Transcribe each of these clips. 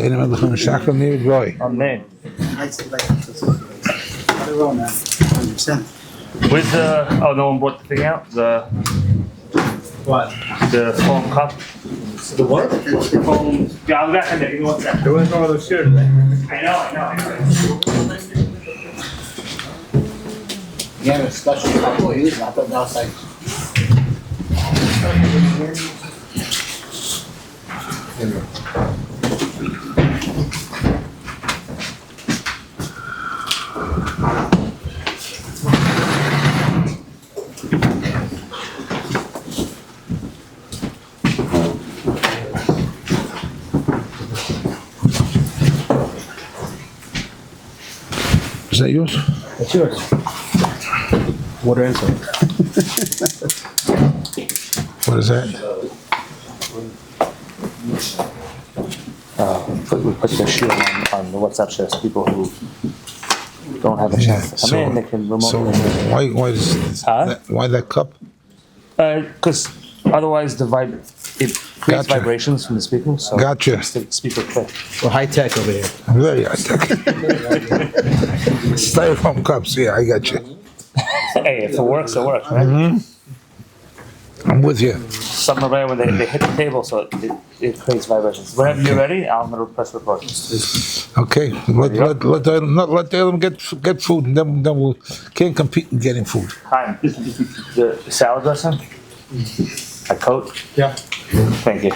Keine Melech und Shachar near Joy. Amen. Where's oh, no one brought the thing out? What? The foam cup? The what? The foam. Yeah, I'm back in there. Give me 1 second. There wasn't one of those here today. I know. You have a special cup we're using. I thought that was like. Is that yours? That's yours. Water inside. What is that? We put the shield on the WhatsApp show so people who don't have a chance to come in, they can remotely. So why does why that cup? Because otherwise it creates Gotcha. vibrations from the speaker. So Gotcha. it's the speaker clip. We're high tech over here. Very high tech. Styrofoam cups. Yeah, I got you. Hey, if it works, it works, right? I'm with you. Some are when they hit the table, so it creates vibrations. Whenever you're ready, I'm going to press record. Okay, let them get food, and then we'll can't compete in getting food. Chaim, the salad dressing, a coat. Yeah. Thank you.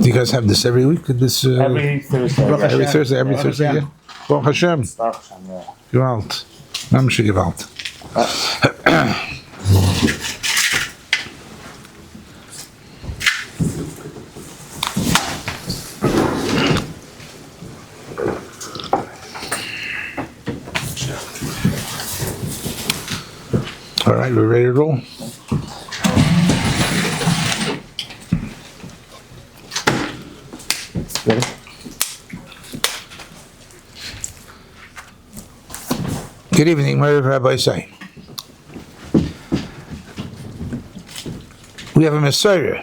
Do you guys have this every week? This Every Thursday. every Thursday, yeah. Baruch Hashem. Baruch Hashem, yeah. Gewalt. Mamsche Gewalt. All right, we're ready to roll. Ready? Good evening, what did Rabbi say? We have a Messiah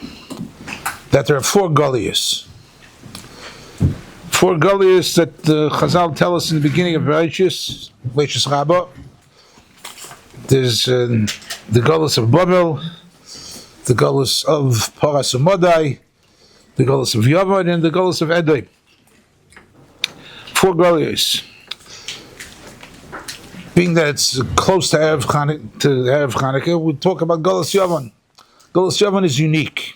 that there are 4 gullies. 4 gullies that the Chazal tell us in the beginning of Vayishlach Rabbah. There's the gullus of Babel, the gullus of Parshas Modai, the gullus of Yavan, and the gullus of Edom. 4 gullies. Being that it's close to Erev Chanukah, we talk about Gullus Yavan. Gullus Yavan is unique.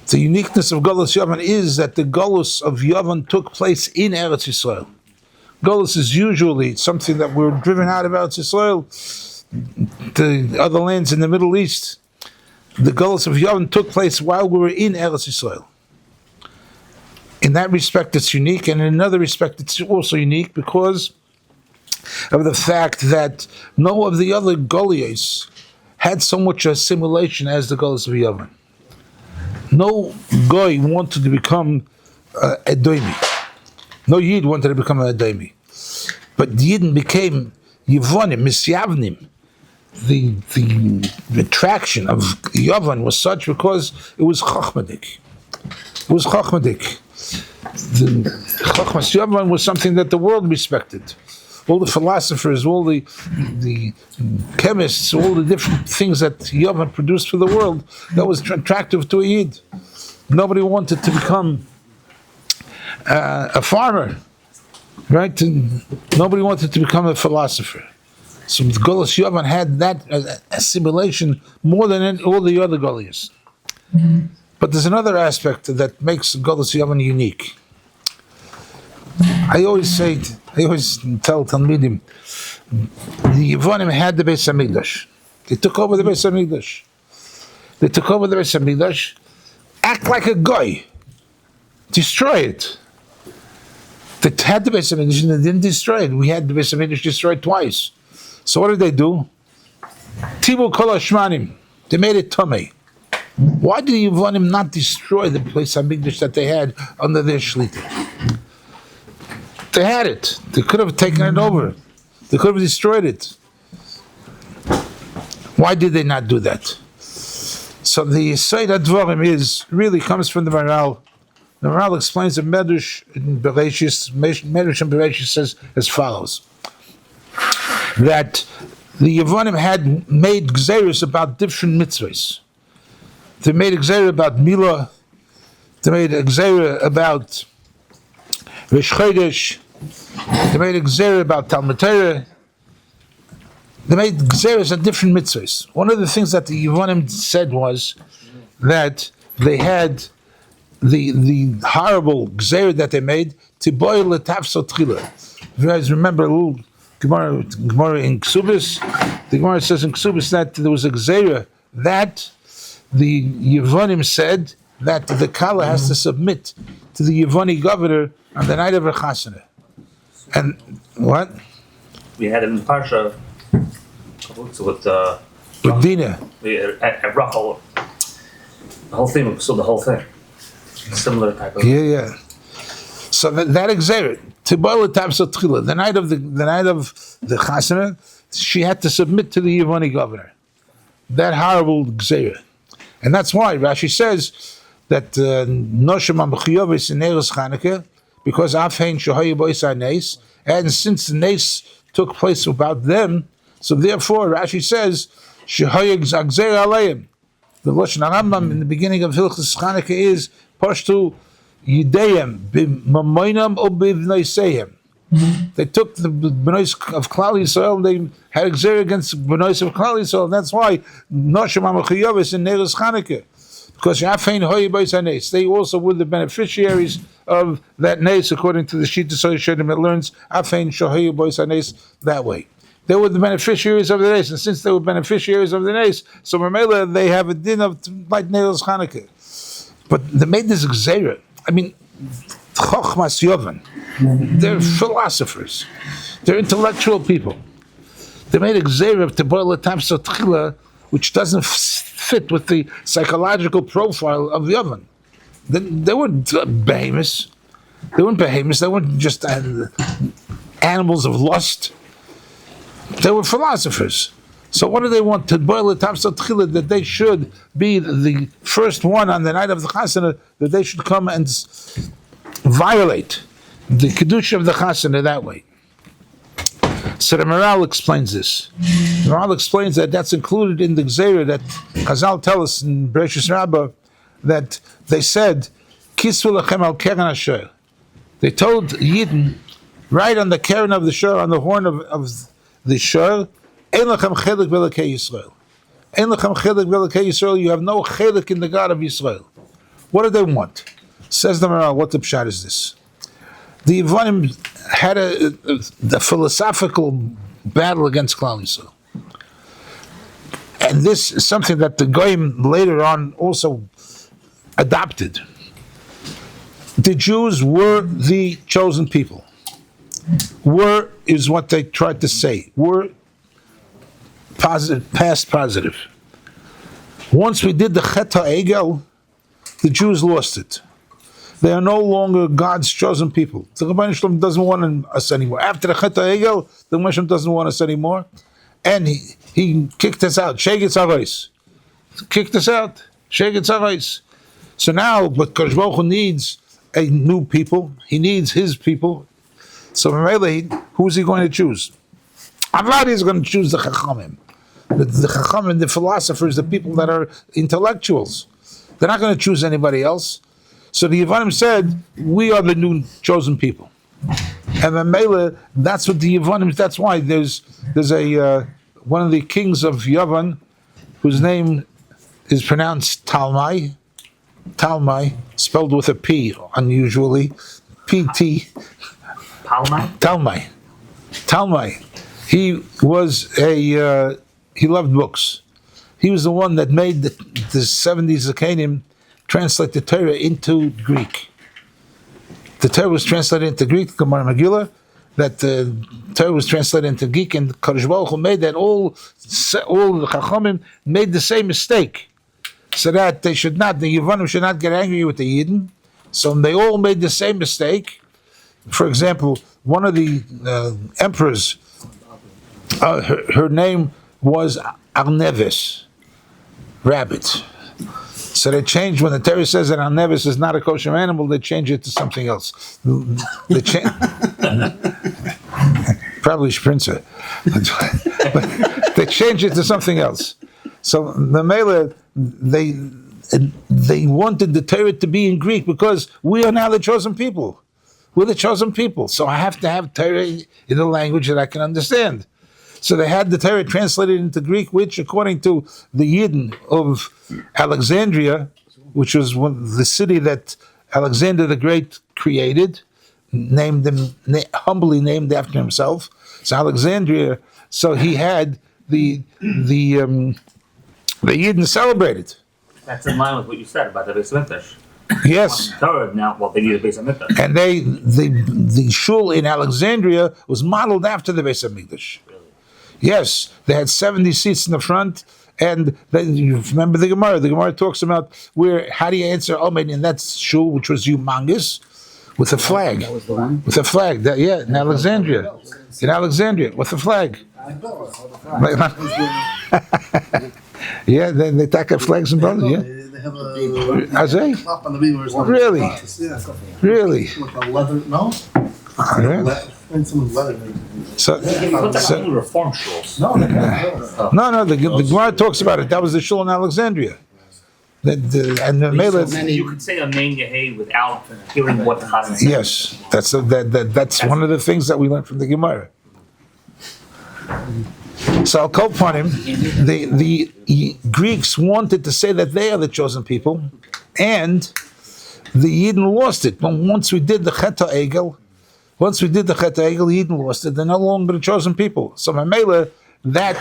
The uniqueness of Gullus Yavan is that the Gullus of Yavan took place in Eretz Yisrael. Gullus is usually something that we're driven out of Eretz Yisrael to other lands in the Middle East. The Gullus of Yavan took place while we were in Eretz Yisrael. In that respect, it's unique, and in another respect, it's also unique because of the fact that no of the other Goliaths had so much assimilation as the Gullus of Yavan. No Goy wanted to become Edomi. No Yid wanted to become an Edomi. But the Yidden became Yevonim, Misyavnim. The attraction of Yavan was such because it was Chachmadik. It was Chachmadik. The Chachmas Yavan was something that the world respected. All the philosophers, all the chemists, all the different things that Yavan produced for the world, that was attractive to a Yid. Nobody wanted to become a farmer, right? And nobody wanted to become a philosopher. So the Gullus Yavan had that assimilation more than all the other Goliaths. But there's another aspect that makes Gullus Yavan unique. I always tell Talmidim, the Yevonim had the Beis Hamikdash. They took over the Beis Hamikdash. Act like a guy. Destroy it. They had the Beis Hamikdash and they didn't destroy it. We had the Beis Hamikdash destroyed twice. So what did they do? Tibu kol hashmanim. They made it tummy. Why did the Yevonim not destroy the Beis Hamikdash that they had under their shlita? They had it. They could have taken it over. They could have destroyed it. Why did they not do that? So the Yesod HaDvarim really comes from the Maral. The Maral explains the Medrash in Bereshis. Medrash in Bereshis says as follows: that the Yevonim had made gzeros about different mitzvahs. They made a gzera about Milah. They made a gzera about Rosh Chodesh. They made a gzera about Talmud Torah. They made gzeras on different mitzvahs. One of the things that the Yevonim said was that they had the horrible gzera that they made to boil the tafsot tchila. If you guys remember a little Gemara in Ksubis, the Gemara says in Ksubis that there was a gzera that the Yevonim said that the Kala has to submit to the Yevoni governor on the night of her chasana. And what? We had it in Parsha with Dina. at Rachel. The whole thing, so the whole thing. Similar type of. Yeah. So that exert to boil the tafsot tchila, the night of the chasana, she had to submit to the Yevoni governor. That horrible gzera. And that's why Rashi says that Noshim HaMechuyavis in Eres Chanukah, because Afhein Shehoyu Boisai Nes, and since the Nes took place about them, so therefore Rashi says Shehoyu Gzer Aleim. The Lashon Rambam in the beginning of Hilchos Chanukah is Pashtu Yideyim B'Mamoinam or B'Vnoiseihem. They took the B'nois of Klal Yisrael, they had Gzer against B'nois of Klal Yisrael, and that's why Noshim HaMechuyavis in Eres Chanukah. Because they also were the beneficiaries of that nes, according to the Shita Soyshedim, it learns that way. They were the beneficiaries of the nes, and since they were beneficiaries of the nes, so Mamela, they have a din of like Neil's Chanukah. But they made this gzera. I mean, Chochmas Yovan. They're philosophers. They're intellectual people. They made a gzera to boil the tafsot tchila, which doesn't fit with the psychological profile of the oven. They weren't behemoths. They weren't just animals of lust. They were philosophers. So what do they want? To boil the tafsot tchila, that they should be the first one on the night of the chasana, that they should come and violate the kedusha of the chasana that way. So the Maral explains this. The Maral explains that that's included in the Gzeira that Chazal tell us in Bereshis Rabbah that they said, Kisvu lechem al keren asher. They told Yidden, right on the keren of the shur, on the horn of the shur, Ein lechem chelik v'elokei Yisrael. Ein lechem chelik v'elokei Yisrael. You have no chelik in the God of Yisrael. What do they want? Says the Maral, what the pshat is this? The Yevonim had the philosophical battle against Klal Yisrael. And this is something that the Goyim later on also adopted. The Jews were the chosen people. Were is what they tried to say. Were positive, past positive. Once we did the Chet HaEgel, the Jews lost it. They are no longer God's chosen people. The Rabbi Shalom doesn't want us anymore. After the Chet HaEgel, the Mishmar doesn't want us anymore. And he kicked us out. Shegetz Arais. Kicked us out. Shegetz Arais. So now, but Kodesh Baruch Hu needs a new people. He needs his people. So who's he going to choose? Avad is going to choose the Chachamim. The Chachamim, the philosophers, the people that are intellectuals. They're not going to choose anybody else. So the Yevonim said, we are the new chosen people. And then Mele, that's what the Yevonim, that's why there's a one of the kings of Yavon, whose name is pronounced Talmai, spelled with a P, unusually, P-T. Talmai. He was he loved books. He was the one that made the 70 Zakanim translate the Torah into Greek. The Torah was translated into Greek, Gemara Megillah, that the Torah was translated into Greek, and Kodesh Baruch Hu made that all the Chachamim made the same mistake, so that the Yevonim should not get angry with the Yidden. So they all made the same mistake. For example, one of the emperors, her name was Arneves, rabbit. So they changed when the Torah says that Nevis is not a kosher animal. They change it to something else. They probably Sprinter, but they change it to something else. So the Mela, they wanted the Torah to be in Greek because we are now the chosen people. We're the chosen people. So I have to have Torah in a language that I can understand. So they had the Torah translated into Greek, which, according to the Yidden of Alexandria, which was the city that Alexander the Great created, humbly named after himself. So Alexandria. So he had the Yidden celebrated. That's in line with what you said about the Beis Hamikdash. Yes. Torah now, well, they need a Beis Hamikdash. And the Shul in Alexandria was modeled after the Beis Hamikdash. Yes, they had 70 seats in the front, and you remember the Gemara. The Gemara talks about how do you answer Omen in that Shul, which was humongous, with a flag. That was the one? With a flag, in Alexandria. In Alexandria, with a flag. Yeah, they take up flags and banners, yeah? They have I say? a clock on the beam or something. Really? Yeah. Really? With a leather, no? Yeah. Find some leather. Put that on the reform shuls. No, No, the Gemara talks about it. That was the Shul in Alexandria. And the Mela, You could say Amen Yehei without hearing what the Chazan says. yes, that's one of the things that we learned from the Gemara. So I'll call upon him. The Greeks wanted to say that they are the chosen people, and the Yidden lost it. But once we did the Chet HaEgel, the Yidden lost it. They're no longer the chosen people. So Mamela, that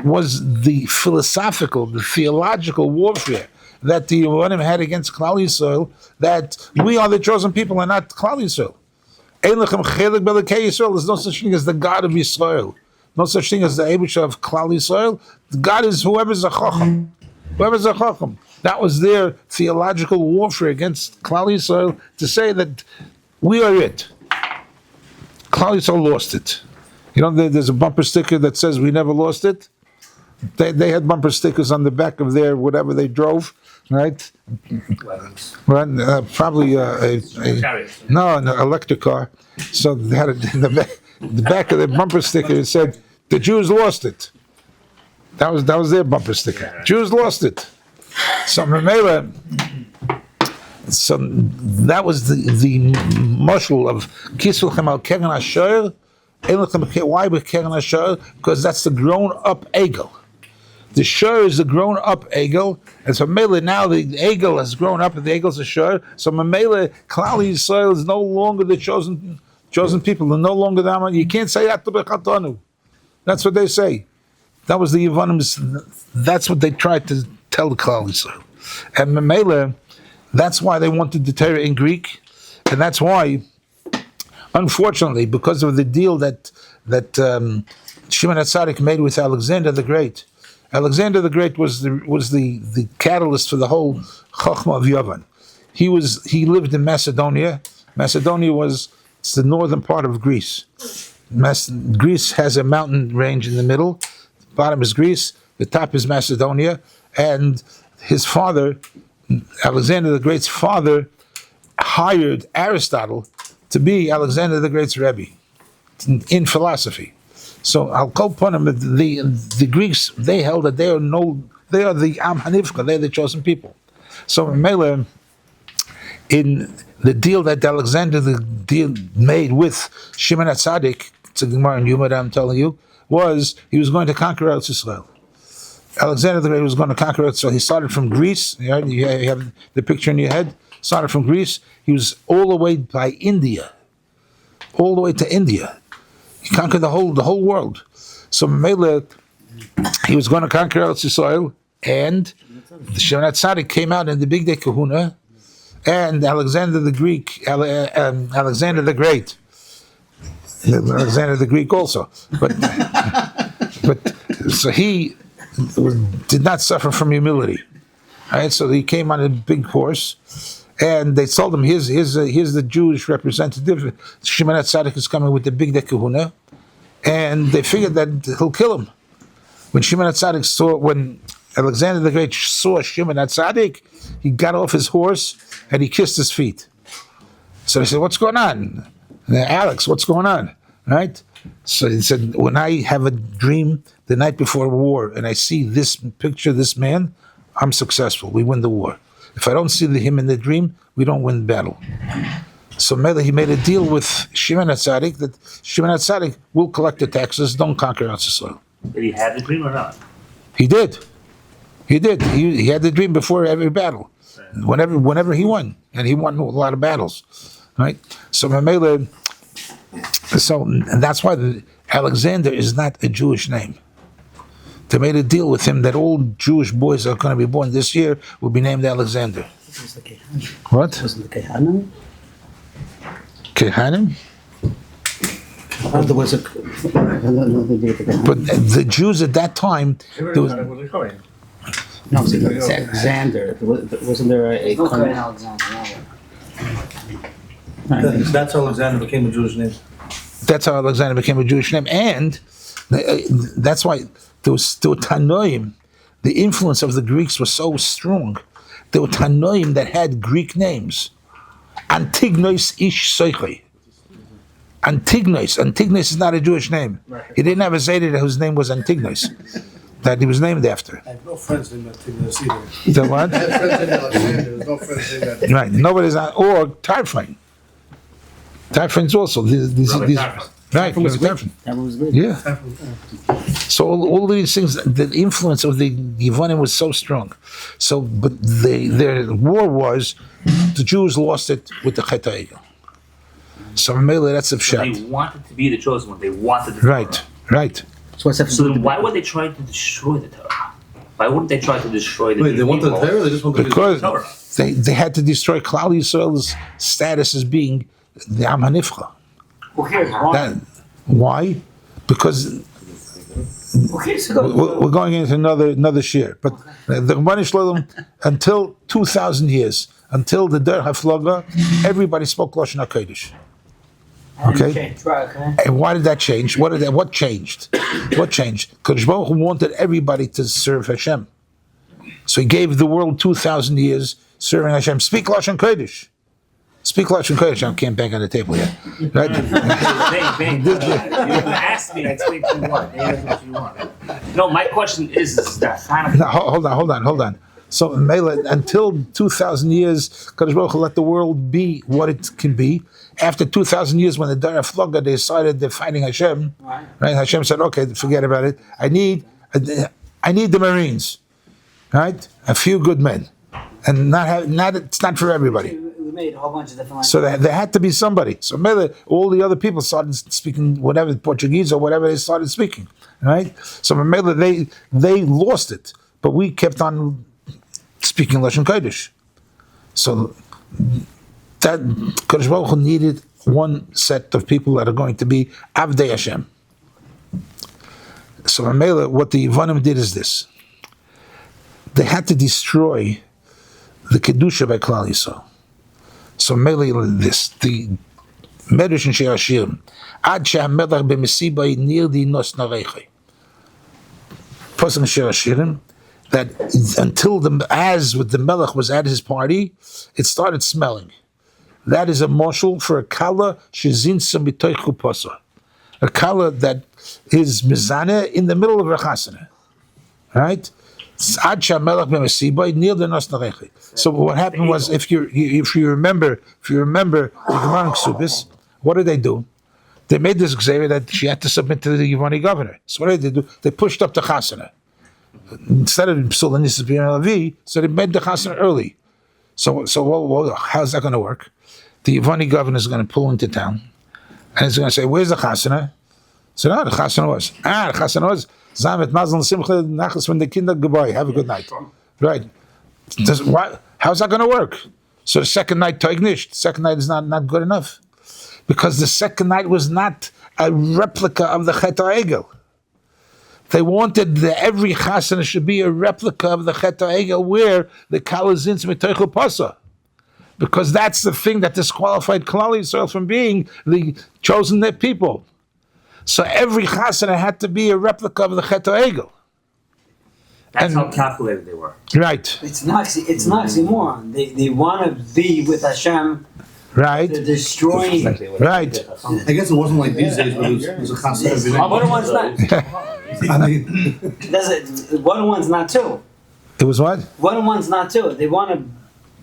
was the philosophical, the theological warfare that the Yevonim had against Klal Yisrael, that we are the chosen people and not Klal Yisrael. There's no such thing as the God of Yisrael. No such thing as the Eibush of Klal Yisrael. God is whoever's a Chacham. Whoever's a Chacham. That was their theological warfare against Klal Yisrael, to say that we are it. Klal Yisrael lost it. You know, there's a bumper sticker that says we never lost it. They had bumper stickers on the back of their whatever they drove, right? Probably an electric car. So they had it in the back of the bumper sticker. It said, "The Jews lost it." That was their bumper sticker. Jews lost it. So Mamela, so that was the mashal of Kisulchem al Keren Asher. Why with Keren Asher? Because that's the grown-up egel. The shur is the grown-up egel, and so Mamela now the egel has grown up, and the egel's a shur. So Mamela, Klal Yisrael is no longer the chosen people. They're no longer the Aman. You can't say that to Bechatanu. That's what they say. That was the Yevonim. That's what they tried to tell the Klal Yisrael. And Mamela, that's why they wanted the Torah in Greek, and that's why, unfortunately, because of the deal that Shimon HaTzadik made with Alexander the Great. Alexander the Great was the catalyst for the whole Chachma of Yavan. He lived in Macedonia. Macedonia it's the northern part of Greece. Greece has a mountain range in the middle. The bottom is Greece. The top is Macedonia. And his father, Alexander the Great's father, hired Aristotle to be Alexander the Great's Rebbe in philosophy. So I'll call upon him. The Greeks, they held that they are the Am Hanivka, they're the chosen people. So Mele, in the deal that Alexander made with Shimon HaTzadik, it's a Gemara in Yuma that I'm telling you, was he was going to conquer Eretz Yisrael. Alexander the Great was going to conquer it, so he started from Greece. You have the picture in your head. Started from Greece. He was all the way by India, all the way to India. He conquered the whole world. So Mele, he was going to conquer Eretz Yisrael, and the Shimon HaTzadik came out in the Big Day Kahuna, and Alexander the Greek, Alexander the Great, Alexander the Greek also, but so he did not suffer from humility. Right? So he came on a big horse, and they told him, here's the Jewish representative. Shimon HaTzadik is coming with the big Kahuna, and they figured that he'll kill him. When Shimon HaTzadik saw, when Alexander the Great saw Shimon HaTzadik, he got off his horse and he kissed his feet. So they said, what's going on? Alex, what's going on? Right? So he said, when I have a dream the night before war and I see this picture, this man, I'm successful. We win the war. If I don't see him in the dream, we don't win the battle. So Mele, he made a deal with Shimon HaTzadik that Shimon HaTzadik will collect the taxes, don't conquer Eretz Yisrael. Did he have the dream or not? He did. He did. He had the dream before every battle. Whenever he won. And he won a lot of battles. Right? So Mele, and that's why Alexander is not a Jewish name. They made a deal with him that all Jewish boys that are going to be born this year will be named Alexander. What? Wasn't the Kehanim? Kehanim? There was a. But the Jews at that time, there was, No, it's Alexander. Wasn't there a. Okay, Alexander. That's how Alexander became a Jewish name. that's how Alexander became a Jewish name, and that's why there were Tanoim. The influence of the Greeks was so strong. There were Tanoim that had Greek names. Antignos ish Soichai. Antignos is not a Jewish name. He didn't have a Zayda whose name was Antignos, that he was named after. I have no friends named Antignos either. The what? I have friends named Alexander. There's no friends named Antignos. Right. Nobody's on, or Tarfine. Tarfine's also these right. That was good. Yeah. So all these things, the influence of the Yevonim was so strong. So, but their war was, the Jews lost it with the Chet HaEgel. So Mele, that's a pshat. They wanted to be the chosen one. They wanted the Right, Torah. right. So what's that? So then why would they try to destroy the Torah? Why wouldn't they try to destroy the Wait, they wanted the people? Torah? They just wanted Because Torah. they had to destroy Klal Yisrael's status as being the Am HaNifcha. Who cares? Why? Why? Because Who cares? we're going into another shir. But the Rabbani Shalom, until 2,000 years, until the Der HaFloga, everybody spoke Lashon HaKodesh. Okay? Right, okay. And why did that change? What changed? What changed? Kodesh Baruch Hu wanted everybody to serve Hashem. So he gave the world 2,000 years serving Hashem. Speak Lashon Kodesh. Speak Lashon Kodesh. I can't bang on the table yet. Right? Bang. You asked me, I explained to you what. That's what you want. No, my question is that Now, hold on. So Mele, until 2,000 years, Kadosh Baruch Hu let the world be what it can be. After 2,000 years, when the Dar HaFloga, they decided they're fighting Hashem, right? Hashem said, okay, forget about it. I need the Marines, right? A few good men. And it's not for everybody. We made a whole bunch of different languages. So there had to be somebody. So Mele, all the other people started speaking whatever, Portuguese or whatever they started speaking, right? So Mele, they lost it. But we kept on speaking Lashon Kodesh. So that Kodesh Baruch Hu needed one set of people that are going to be Avdei Hashem. So Mele, what the Yevonim did is this. They had to destroy the Kedusha by Klal Yisrael. So Mele, this, the Medrash and Shir Hashirim, Ad she'hamelech b'mesiba nirdi nos narechai. Pasuk in Shir Hashirim, that until as with the Melech was at his party, it started smelling. That is a marshal for a kala shezinsa mitoich chupasa, a kala that is mizaneh in the middle of her chasana, right? So what happened was, if you remember the Gemara Ksubis, what did they do? They made this gzeira that she had to submit to the Yevoni governor. So what did they do? They pushed up the chasana. Instead of Psul and Nisas B'Yam Levi, so they made the chasana early. So how's that going to work? The Yevoni governor is going to pull into town, and he's going to say, "Where's the chasana?" So no, the chasana was Zamet Mazel Simcha Nachas when the Kinder goodbye. Have a good night. Right? How's that going to work? So the second night Toignish. The second night is not good enough, because the second night was not a replica of the Chet HaEgel. They wanted every chasana should be a replica of the Chet HaEgel, where the kala zins mitoich pasa, because that's the thing that disqualified Klal Yisrael from being the chosen people. So every chasana had to be a replica of the Chet HaEgel. That's how calculated they were. Right, It's an oxymoron. They want to be with Hashem. right, They're destroying. right. I guess it wasn't like these days where it was a chassid every day. One one's not. I mean, One one's not two. It was what? One one's not two. They want to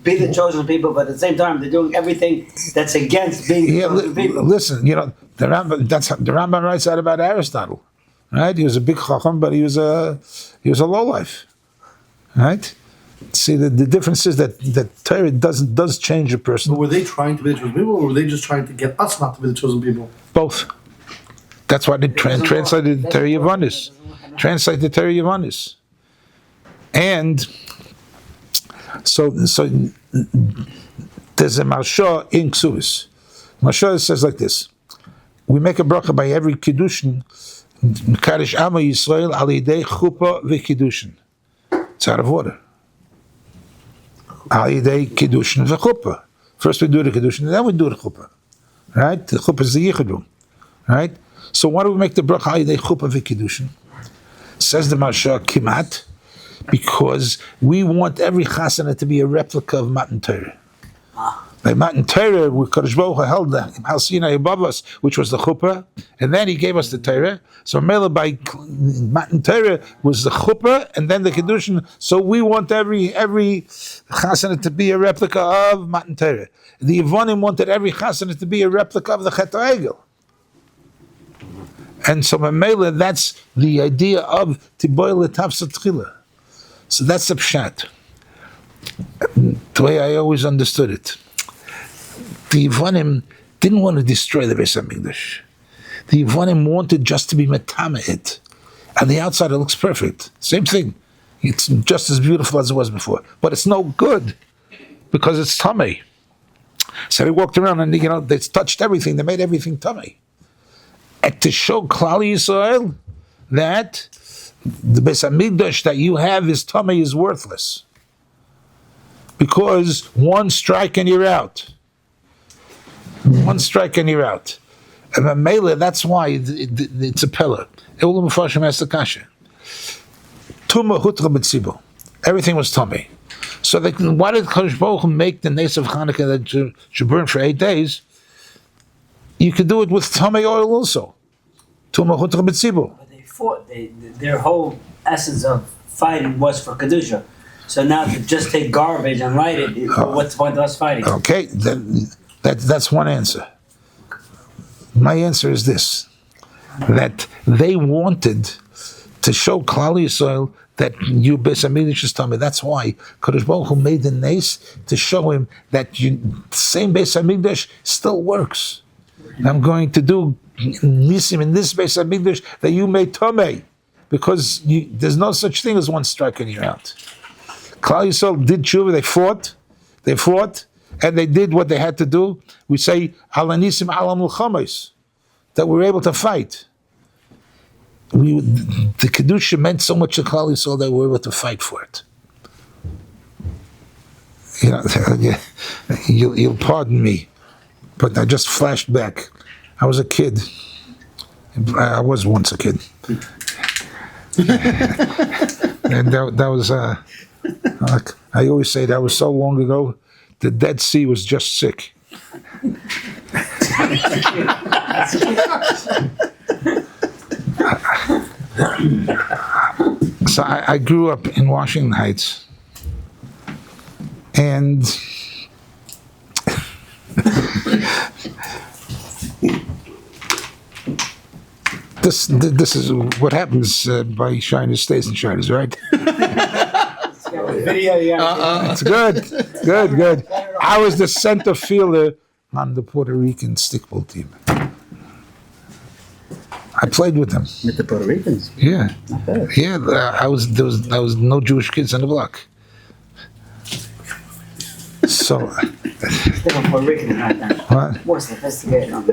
be the chosen people, but at the same time, they're doing everything that's against being the Yeah, chosen people. listen, the Rambam writes out about Aristotle, right? He was a big chacham, but he was a lowlife, right? See, the difference is that Torah does change a person. but were they trying to be the chosen people, or were they just trying to get us not to be the chosen people? Both. That's why they translated the Torah Yavanis. Translate the Torah Yavanis. And so there's a Marsha in Ksubis. Marsha says like this: we make a bracha by every kiddushin, Kaddish Amma Yisrael al yidei chuppah v'kiddushin. It's out of order. Al yidei kiddushin v'chuppah. First we do the kiddushin, and then we do the chuppah. Right? The chuppah is the yichudum. Right? So why do we make the bracha al yidei chuppah v'kiddushin? Says the Marsha Kimat, because we want every chasana to be a replica of Matan Torah. By Matan Torah, Kadosh Baruch Hu held the Har Sinai above us, which was the chuppah, and then He gave us the Torah. So Mela by Matan Torah was the chuppah, and then the Kiddushin. So we want every chasana to be a replica of Matan Torah. The Yevonim wanted every chasana to be a replica of the Chet HaEgel. And so Mela, that's the idea of Tiboy L'Tavsa Tchila. So that's the pshat. The way I always understood it. The Yevonim didn't want to destroy the Beis HaMikdash. The Yevonim wanted just to be metame it. On the outside, it looks perfect. Same thing. It's just as beautiful as it was before. But it's no good because it's tummy. So they walked around and they touched everything. They made everything tummy. And to show Klal Yisrael that the Beis HaMikdash that you have is tummy is worthless. Because one strike and you're out. One strike and you're out. And Mamela, that's why it's a pillar. Everything was tummy. So why did Kadosh Baruch Hu make the nace of Hanukkah that should burn for 8 days? You could do it with tummy oil also. But they fought. Their whole essence of fighting was for Kedusha. So now to just take garbage and light it, what's the point of us fighting? Okay, that's one answer. My answer is this: that they wanted to show Klal Yisrael that you Beis HaMikdash is tummy. That's why Kadosh Baruch Hu made the nace to show him that the same Beis HaMikdash still works. I'm going to do nisim in this Beis HaMikdash that you made tummy, because there's no such thing as one strike and you're out. Klal Yisrael did tshuva, they fought, and they did what they had to do. We say, ala nisim ala mulchamis, that we're able to fight. The Kedusha meant so much to Klal Yisrael that we were able to fight for it. You'll pardon me, but I just flashed back. I was a kid. I was once a kid. And that was... I always say that was so long ago, the Dead Sea was just sick. So I grew up in Washington Heights, and this is what happens by Scheiner stays in Scheiner's, right? Video, yeah. It's good. I was the center fielder on the Puerto Rican stickball team. I played with them. With the Puerto Ricans. Yeah, I was there was no Jewish kids on the block. So Different Puerto Rican, not that. what? More sophisticated. Not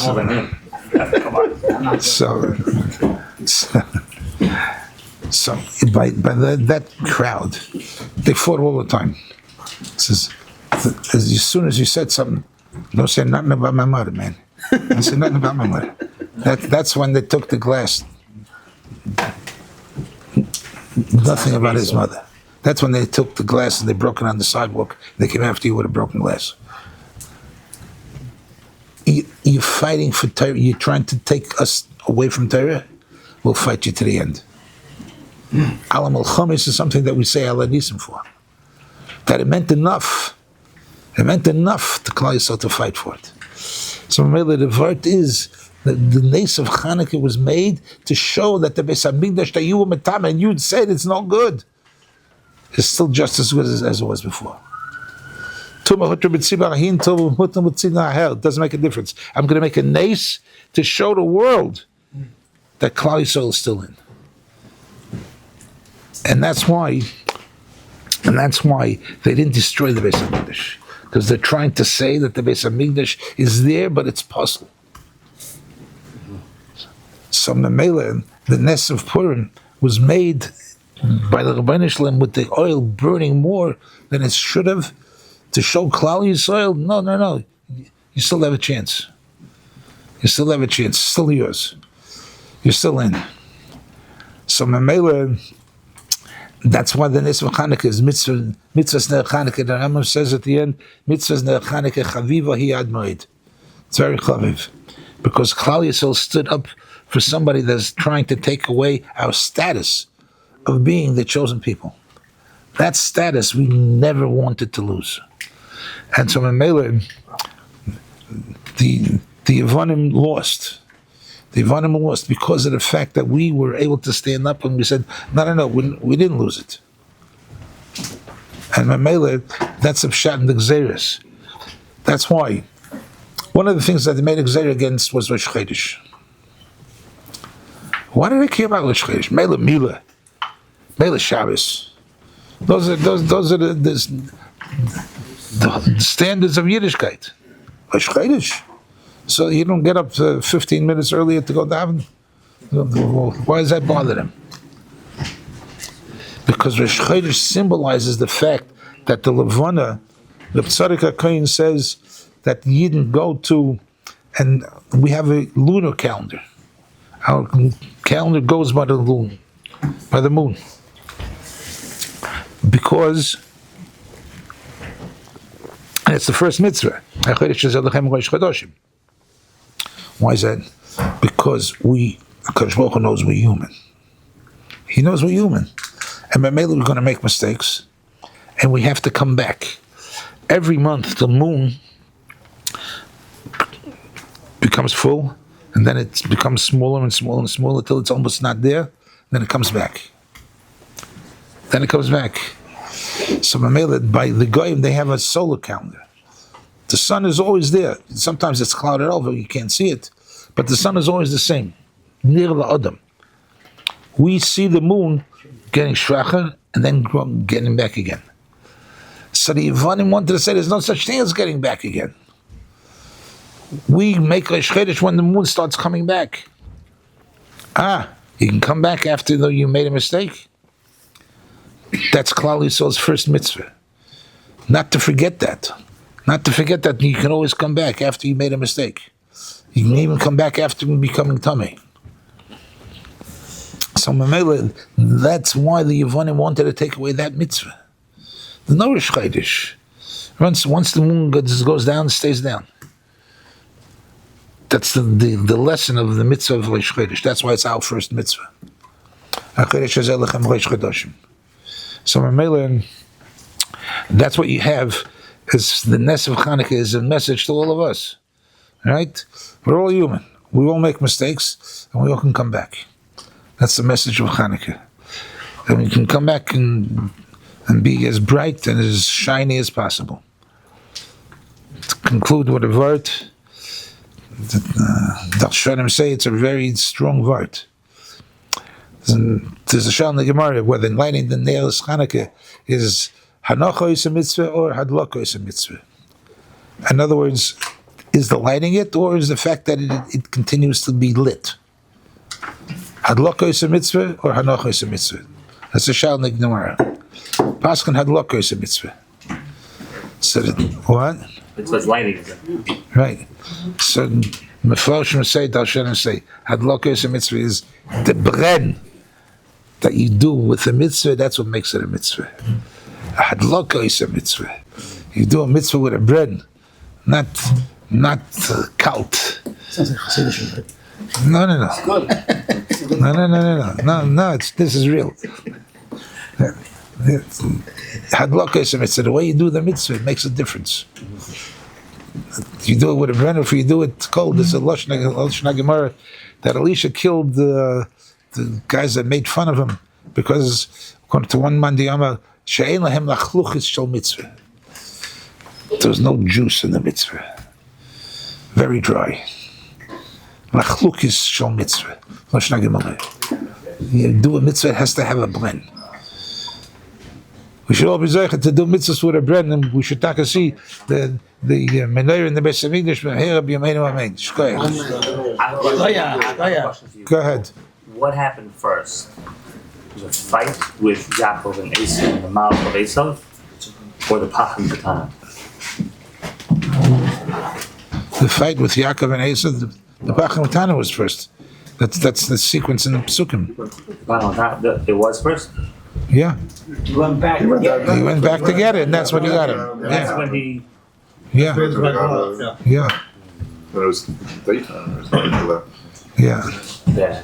more than him. Come on. I'm not So by that crowd, they fought all the time. Says, as soon as you said something, don't say nothing about my mother, man. Don't say nothing about my mother. That's when they took the glass. Nothing about his mother. That's when they took the glass and they broke it on the sidewalk. They came after you with a broken glass. You're fighting for Torah. You're trying to take us away from Torah. We'll fight you to the end. Alam al-Chamis is something that we say Ala Nisim for. That it meant enough. It meant enough to Klal Yisrael to fight for it. So really the word is that the Nes of Chanukah was made to show that the Beis HaMikdash that you were Metam and you'd said it's no good. It's still just as good as it was before. It doesn't make a difference. I'm going to make a Nes to show the world that Klal Yisrael is still in. And that's why they didn't destroy the Beis HaMikdash. Because they're trying to say that the Beis HaMikdash is there, but it's puzzle. So Memela, the Nes of Purim, was made by the Rabbi Shalom with the oil burning more than it should have to show Klal Yisrael. No. You still have a chance. You still have a chance. It's still yours. You're still in. So Memela, that's why the Nes of Chanukah is mitzvahs ner Chanukah. The Rambam says at the end, mitzvahs ner Chanukah chaviva hi ad moed. It's very chaviv. Because Klal Yisrael stood up for somebody that's trying to take away our status of being the chosen people. That status we never wanted to lose. And so Memela, the Yevonim lost. The Yevonim lost because of the fact that we were able to stand up and we said, no, we didn't lose it. And Memela, that's a pshat in the Gzeres. That's why one of the things that they made a Gzeir against was Rosh Chodesh. Why do they care about Rosh Chodesh? Mela Shabbos. Those are the standards of Yiddishkeit. Rosh Chodesh. So you don't get up 15 minutes earlier to go daven? Why does that bother them? Because Rosh Chodesh symbolizes the fact that the Levana, the Tzadik HaKoyin says that Yidden go to, and we have a lunar calendar. Our calendar goes by the moon. Because and it's the first mitzvah. Why is that? Because Kadosh Baruch Hu knows we're human. He knows we're human. And maybe we're going to make mistakes. And we have to come back. Every month the moon becomes full, and then it becomes smaller and smaller and smaller until it's almost not there. Then it comes back. So by the Goyim, they have a solar calendar. The sun is always there. Sometimes it's clouded over, you can't see it. But the sun is always the same. Nir la'adam. We see the moon getting shvacher and then getting back again. So the Yevonim wanted to say there's no such thing as getting back again. We make Rosh Chodesh when the moon starts coming back. You can come back after though you made a mistake. That's Klal Yisrael's first mitzvah. Not to forget that. Not to forget that you can always come back after you made a mistake. You can even come back after becoming tummy. So Mamela, that's why the Yevonim wanted to take away that mitzvah. The no Rosh Chodesh. Once the moon goes down, it stays down. That's the lesson of the mitzvah of Rosh Chodesh. That's why it's our first mitzvah. So Mamela, that's what you have. Is the Nes of Chanukah is a message to all of us, right? We're all human. We all make mistakes, and we all can come back. That's the message of Chanukah. And we can come back and be as bright and as shiny as possible. To conclude with a word, the Scheiner say it's a very strong word. There's a shal in the Gemara whether lighting the nails Chanukah is Hanocha is a mitzvah or Hadlaka is a mitzvah. In other words, is the lighting it or is the fact that it continues to be lit? Hadlaka is a mitzvah or Hanocha is a mitzvah? That's a shal in the Gemara. Paskan Hadlaka is a mitzvah. So what? It says lighting. Right. So Mefloshim say, Dalshanim say, Hadlaka is a mitzvah is the bren. that you do with a mitzvah, that's what makes it a mitzvah. A hadlaka is a mitzvah. You do a mitzvah with a bread, not kalt. Sounds like Hasidic, right? No. No. This is real. Hadlaka is a mitzvah. The way you do the mitzvah, it makes a difference. You do it with a bread, if you do it cold, there's a Lashon Gemara that Elisha killed the guys that made fun of him because, according to one man, she'ein lahem lachluchis shel mitzvah. There was no juice in the mitzvah. Very dry. Lachluchis shel mitzvah. Lashon Gemara. You do a mitzvah, it has to have a blend. We should all be zeicher to do mitzvahs with a bread, and we should take a see the menorah in the Beis Hamikdash. Go ahead. What happened first? The fight with Yaakov and Esau in the mouth of Esau, or the Pachim Katana? The fight with Yaakov and Esau, the Pachim Katana was first. That's the sequence in the Psukim. It was first? Yeah. He went back to get it. He went back to get it, and that's when he got it. That's when he. Yeah. Yeah. When it was Levitan or something like that. Yeah. Yeah.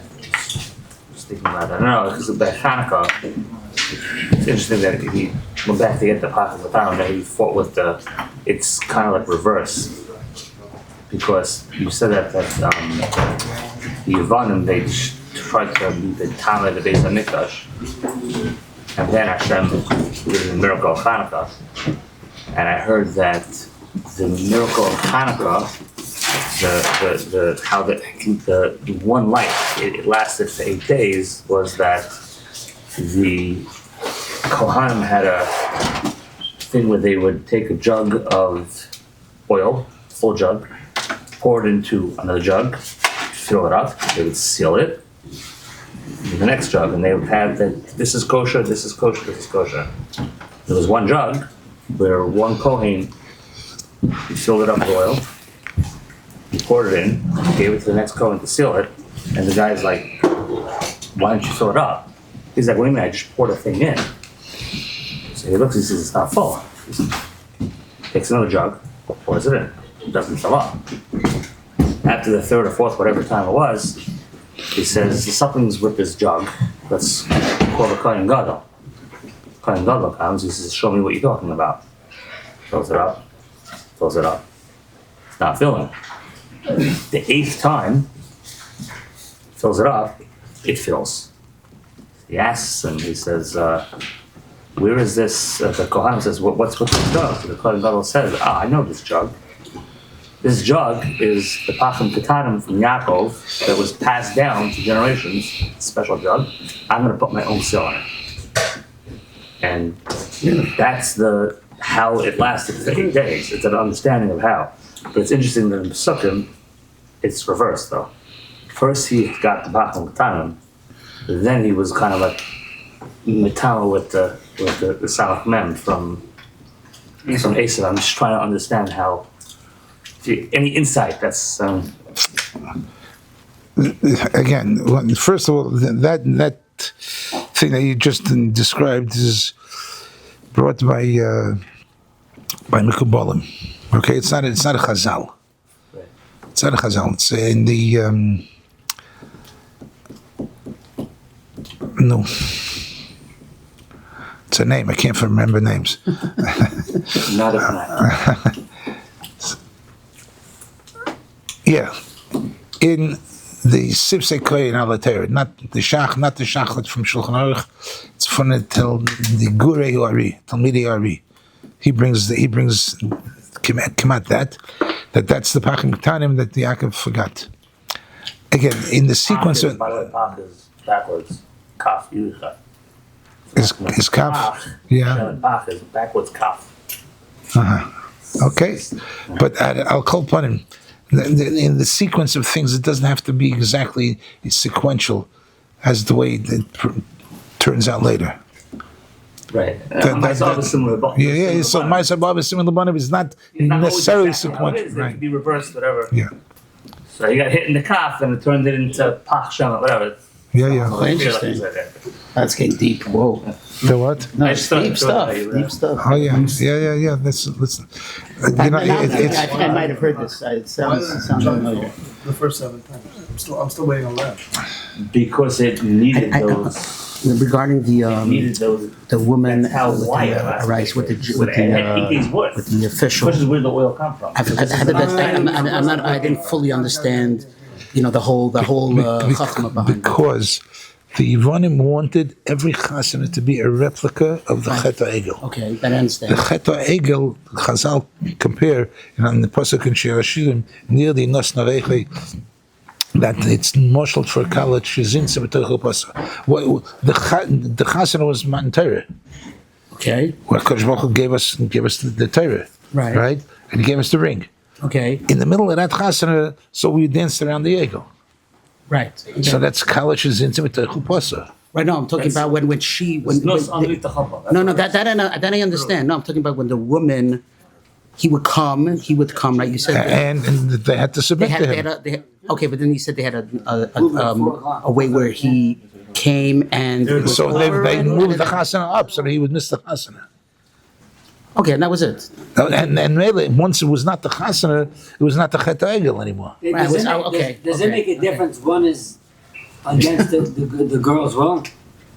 Just thinking about that. No, because of that Hanukkah, it's interesting that he went back to get the Pachim Katana, that he fought with the. It's kind of like reverse. Because you said that the Yevanim, they tried to be the Tama of the Beis HaMikdash. And then Hashem did the miracle of Hanukkah. And I heard that the miracle of Hanukkah, how the one light, it lasted for 8 days, was that the Kohanim had a thing where they would take a jug of oil, full jug, pour it into another jug, fill it up, they would seal it, the next jug, and they would have that this is kosher, this is kosher, this is kosher. There was one jug where one Kohen, he filled it up with oil, he poured it in, gave it to the next Kohen to seal it, and the guy's like, why don't you fill it up? He's like, what do you mean? I just poured a thing in. So he looks, he says, it's not full. He takes another jug, pours it in, it doesn't fill up. After the third or fourth, whatever time it was, he says, something's with this jug. Let's call the Kohen Gadol. Kohen Gadol comes, he says, show me what you're talking about. Fills it up. It's not filling. The 8th time, fills it up, it fills. He asks him, he says, where is this? The Kohen says, what's with this jug? The Kohen Gadol says, I know this jug. This jug is the Pachim Katanim from Yaakov that was passed down to generations, special jug. I'm going to put my own seal on it. And that's how it lasted for 8 days. It's an understanding of how. But it's interesting that in Pesukim, it's reversed though. First he got the Pachim Katanim, then he was kind of like Metala with the Salach Mem from Esau. I'm just trying to understand how. Any insight? That's again. First of all, that thing that you just described is brought by Mikubalim. Okay, it's not a Chazal. right. It's not a Chazal. It's in the no. It's a name. I can't remember names. not a Yeah, in the Sifsei Koyin Alatera, not the Shachlet from Shulchan Aruch. It's from the Gurei Ari, Talmidei Ari. He brings Kemat that's the Pachim Katanim that the Yaakov forgot. Again, in the sequence of Pach is backwards. Kaf Yucha. is Kaf. Yeah. Pach is backwards Kaf. Okay, but I'll call upon him. In the sequence of things, it doesn't have to be exactly sequential as the way it turns out later. Right. So Ma'aseh Bob is similar to Bonav is not necessarily exactly sequential. It Right. could be reversed, whatever. Yeah. So he got hit in the calf and it turned it into Pach Shema, whatever. Yeah. Oh, interesting. That's getting deep. Whoa. The what? No, I it's just thought deep it stuff. showed Deep stuff. Oh yeah. Listen. I think I might have heard this. It sounds familiar. The first 7 times. I'm still waiting on that. because it needed those. Regarding It needed those. the woman That's how with wire the lasts. rice with the It had 8 days worth. with the official. Which is where the oil come from. I didn't fully understand, the whole chachma behind it. Because the Yevonim wanted every chasana to be a replica of the Chet HaEgel. Okay, that I The understand. Chet HaEgel, Chazal compare, in the Pasuk in Shir HaShirim, near the Nos Nareche, that it's marshaled for college, Shizin Sebetoch Pasuk. The chasana was Matan Torah, Okay, where Kodesh Baruch Hu gave us the Torah, Right. And he gave us the ring. okay, In the middle of that chasana, so we danced around the Egel. right. So that's college Shizin Sebetoch Pasuk. Right, no, I'm talking about when Underneath the chuppah. No, that I understand. No, I'm talking about when the woman, he would come, right? You said And they had to submit to him. okay, but then you said they had a way where he came and it was So they over and- moved the chasana up so that he would miss the chasana. Okay, and that was it. And really, once it was not the chasana, it was not the Chet HaEgel anymore. Right, Does it oh, make- okay, does okay, it make a okay. difference? One is against the girl's will.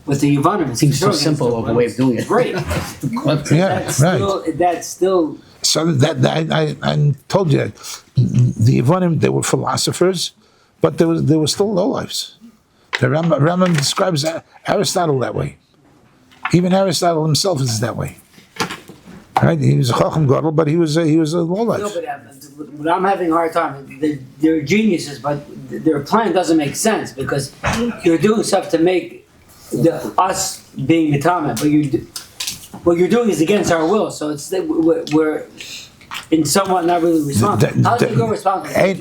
With the Yevonim, it Seems so simple of a way of doing it. Great. Yeah, right. That's still. So that I told you that the Yevonim, they were philosophers, but they were still lowlifes. The Rambam describes Aristotle that way. Even Aristotle himself is that way. Right? He was a Chacham Gadol, but he was a lowlife. No, but I'm having a hard time. They're geniuses, but their plan doesn't make sense because you're doing stuff to make us being Mitama, but what you're doing is against our will. So it's we're in somewhat not really responsible. How's the girl responsible? They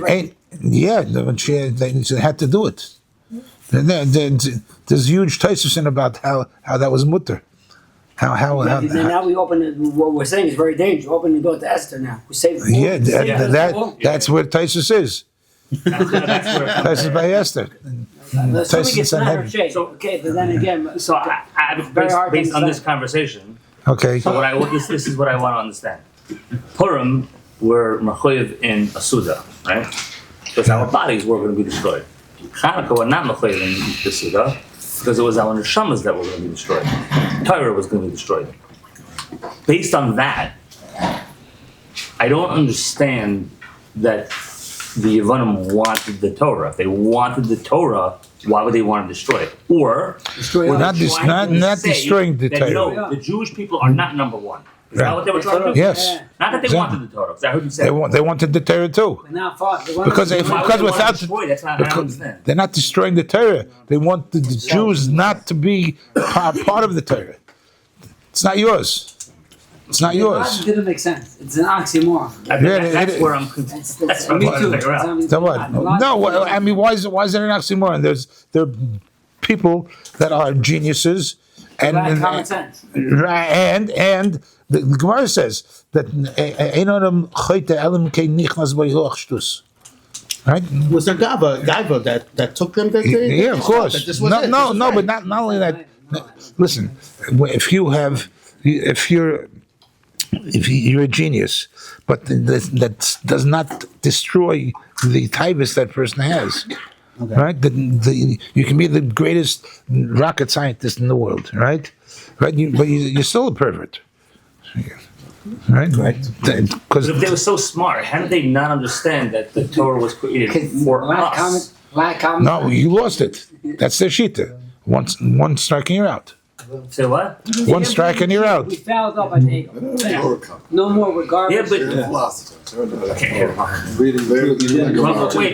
had to do it. There's huge taisus about how that was mutter. Now we open it, what we're saying is very dangerous. We're opening the door to Esther now. We save that's where taisus is. That's where Taisus by Esther. Assuming it's not her shade. Okay, but then again, So based on this conversation, Okay. so this is what I want to understand. Purim were machoyev in a Suda, right? Because our bodies were going to be destroyed. Chanukah were not machoyev in the Suda because it was our neshamas that were going to be destroyed. Torah was going to be destroyed. Based on that, I don't understand that the Yevonim wanted the Torah. If they wanted the Torah, why would they want to destroy it? Or not destroying the Torah. No, the Jewish people are not number one. Is that what they were trying to do? Yes. Not that they wanted the Torah, because I heard you say They wanted the Torah too. not fought. Because without that's not how I understand. they're not destroying the Torah. They want the Jews not to be part of the Torah. It's not yours. It's not It yours. didn't make sense. It's an oxymoron. That's where I'm confused. That's what I'm Me trying too. to figure out. So what? No, I mean, why is it an oxymoron? There are people that are geniuses, and Common sense. and the Gemara says that right? Was there Gaiva that took them there? Yeah, of course. That this was it, this was No, right. but not only that. Listen, if you're a genius, but that does not destroy the typus that person has. Okay. Right? You can be the greatest rocket scientist in the world, right? But you're still a pervert. Right? Because But if they were so smart, how did they not understand that the Torah was created for us? no, you lost it. That's their shita. One strike and you're out. Say what? One strike and you're out. We fouled up, I think. No more with garbage. Yeah, but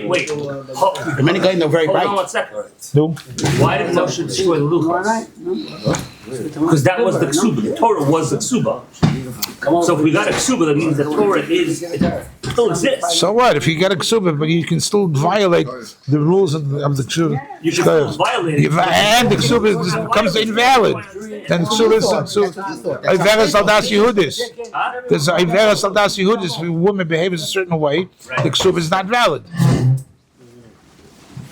wait. The many guys know very Hold on right. 1 second. No? Why did Moshe destroy the All Luchos? right? Because that was the ksuba. The Torah was the ksuba. So if we got a ksuba, that means the Torah still exists. So what? If you get a ksuba, but you can still violate the rules of the ksuba. You should still violate it. And the ksuba becomes invalid. Then ksuba is Iveres Aldas Yehudis. Huh? There's Iveres Aldas Yehudis. If a woman behaves a certain way, the ksuba is not valid.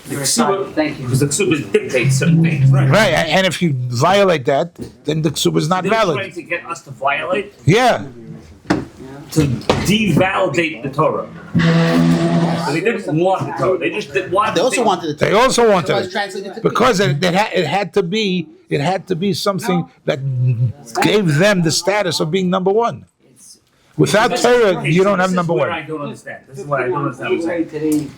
Thank you. Because the ksuba dictates certain things, right? Right, and if you violate that, then the ksuba is not They're trying valid. to get us to violate, Yeah, to devalidate the Torah. So they didn't want the Torah. They just didn't want. They also wanted it. they also So wanted it's it translated to because it had to be something that gave them the status of being number one. Without Torah, you don't have number This is where I one. don't understand. This is what I don't understand. What I'm saying.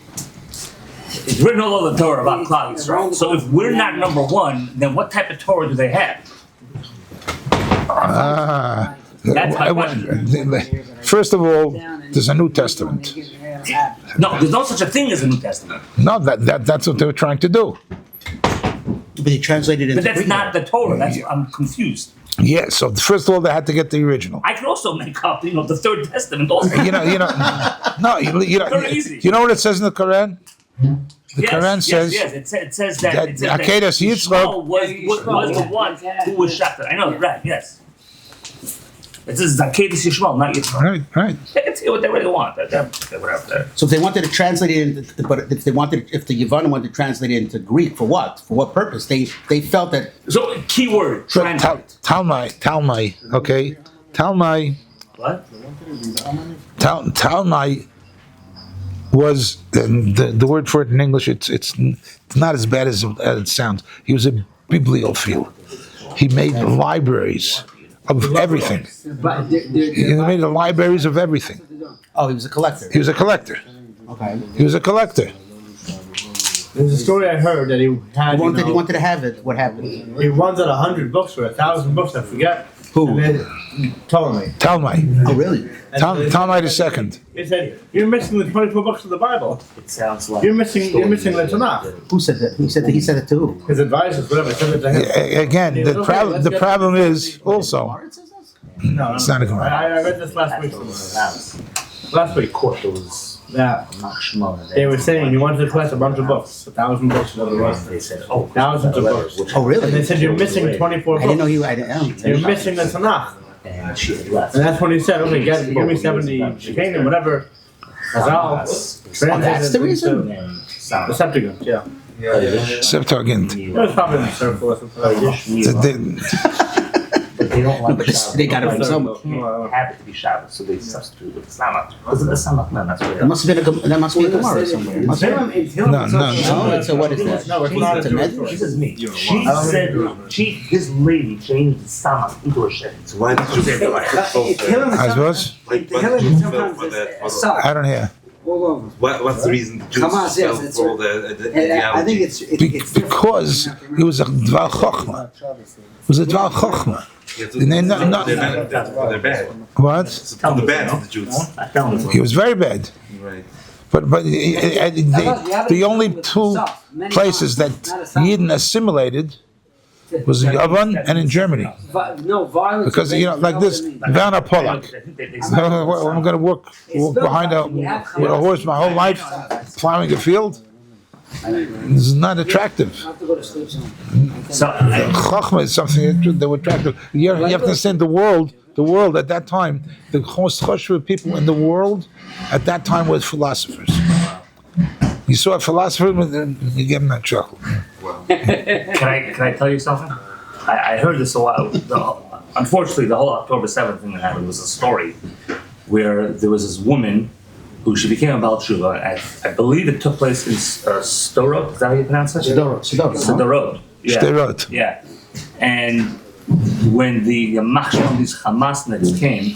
It's written all over the Torah about Klal Yisrael. So if we're not number one, then what type of Torah do they have? That's my question. First of all, there's a New Testament. No, there's no such a thing as a New Testament. No, that's what they were trying to do. But they translated it But into that's Greek. not the Torah. I'm confused. Yeah, so first of all, they had to get the original. I can also make a copy of the Third Testament also. No, Very easy. you know what it says in the Quran? The Quran says yes. It says that. that It says that Akedas Yitzchak- Shmuel was the one who was shafted. I know, right? Yes. It says Akedas Yishmael, not Yitzchak. right. They can say what they really want. Whatever. So if they wanted to translate it into, but if the Yevanim wanted to translate it into Greek, for what? For what purpose? They felt that. So keyword translate. Talmai, okay? Talmai What? Talmai was the word for it in English. It's not as bad as it sounds. He was a bibliophile. He made libraries of everything. But He made the libraries of everything. Oh, he was a collector. He was a collector. Okay. He was a collector. There's a story I heard that he had. He wanted to have it. What happened? He runs out 100 books or 1,000 books. I forget. Who? And then told me. Talmai. Oh, really? Talmai the second. He said, "You're missing the 24 books of the Bible. It sounds like You're missing the Tanakh." Who said that? He said it to who? His advisors, whatever, said it to him. Again, the problem is also No, it's not a Gemara. I read this last week. Last week, court those that they were saying you wanted to collect a bunch of books, 1,000 books, whatever it was. They said, oh, Thousands of books. Oh, really? And they said you're missing 24 I didn't know books. he. I didn't. You're missing the Tanakh. and she had left. And that's when he said, "Okay, give me 70 Scheiner, whatever." Chazal that's the reason? The Septuagint, yeah. Septuagint. It was probably in the circle or something like that. But they don't like But Shabbos. they got it from somewhere. They can't have it to be Shabbos, so they substitute with Samach. Was it the Samach? No, that's That where. must have been that must be a Gemara somewhere. It must be. No. No, so what is that? No, it's not It's a a medrash. She says me. She said, this lady changed the Samach into a Shem. So why did you feel like it's so fair? I suppose. Like, why did you feel for that? I don't hear. all over. What's the reason the Jews Hamas, yes, fell it's for the And I think ideology? it's Because it was a Dvar Chochma. It was a Dvar Chochma. They're bad. What? So tell the bad of the Jews. He was very bad. Right. But the only two places that Yidden assimilated was in Yavan and in Germany. No violence. Because, like this, Werner Pollack. I'm going to walk behind with a horse my whole life, plowing a field. This is not attractive. I have to go to sleep soon. Chachma is something that would attractive. You have to understand the world at that time, the most choshev people in the world at that time was philosophers. You saw a philosopher, you give him that chuckle. Can I tell you something? I heard this a while. Unfortunately, the whole October 7th thing that happened was a story where there was this woman who she became a Baal Tshuva. I believe it took place in Storot. Is that how you pronounce it? Sderot. Yeah. Sderot. Yeah. And when the Machshon, these Hamasniks came,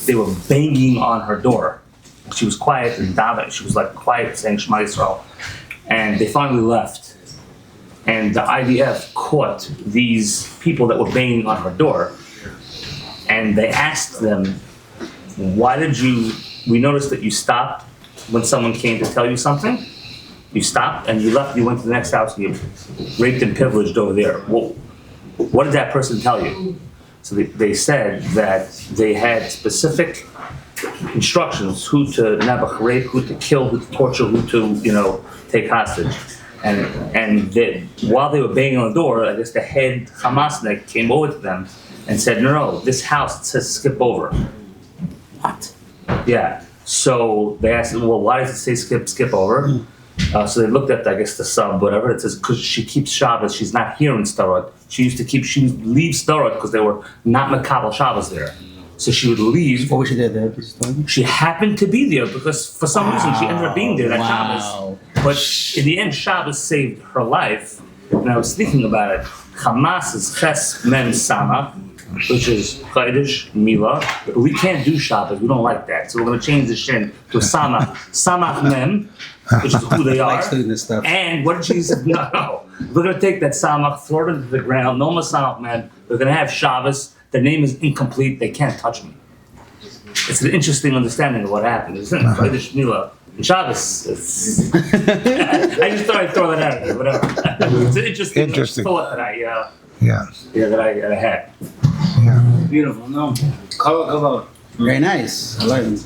they were banging on her door. She was quiet and davening. She was like quiet, saying Shema Yisrael. And they finally left. And the IDF caught these people that were banging on her door. And they asked them, we noticed that you stopped when someone came to tell you something. You stopped and you left, you went to the next house and you raped and pillaged over there. Well, what did that person tell you? So they said that they had specific instructions who to nebuch rape, who to kill, who to torture, who to, take hostage. And that while they were banging on the door, I guess the head Hamasnik came over to them and said, no, this house, it says skip over. What? Yeah. So they asked him, well, why does it say skip over? So they looked at, I guess, the sub, whatever. It says, because she keeps Shabbos, she's not here in Starot. She would leave Starot because they were not Makabal Shabbos there. So she would leave. What was she there? She happened to be there because for some reason she ended up being there that Wow. Shabbos. But in the end, Shabbos saved her life. And I was thinking about it. Hamas is Ches Mem Samach, which is Chodesh Mila. We can't do Shabbos. We don't like that. So we're going to change the shin to Samach. Samach Mem, which is who they I are. like doing this stuff. And what did she say? No. We're going to take that Samach, throw it into the ground. No more Samach Mem. We're going to have Shabbos. The name is incomplete. They can't touch me. It's an interesting understanding of what happened, isn't it? Chodesh Mila. And Shabbos, I just thought I'd throw that out there, whatever. It's an interesting thought that that I had. Beautiful, no? Color. Very nice. I like it.